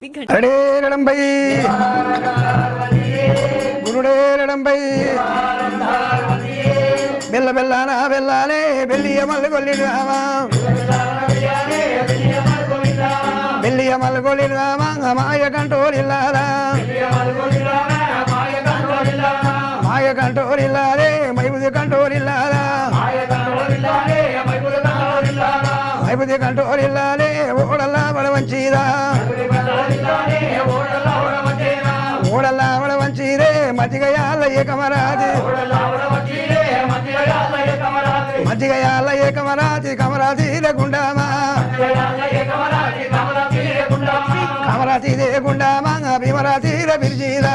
రడేరడంబై గురుడేరడంబై బెల్ల బెల్లానా బెల్లాలే బెల్లియ మల్లుగొల్లి రామా బెల్లియ మల్లుగొల్లి రామా మాయ కంటోరిల్లారా మాయ కంటోరిల్లారే మైబుది కంటోరిల్లారా మైబుది కంటోరిల్లారే ఓడల్లా బడవంచీరా ఓడల్లా బడవంచీరే మజ్జిగయాల ఏకమరాది మజ్జిగయాల ఏకమరాది కమరాతీర గుండామా కమరాతీరే గుండామా భీమరాతీర బిర్జీరా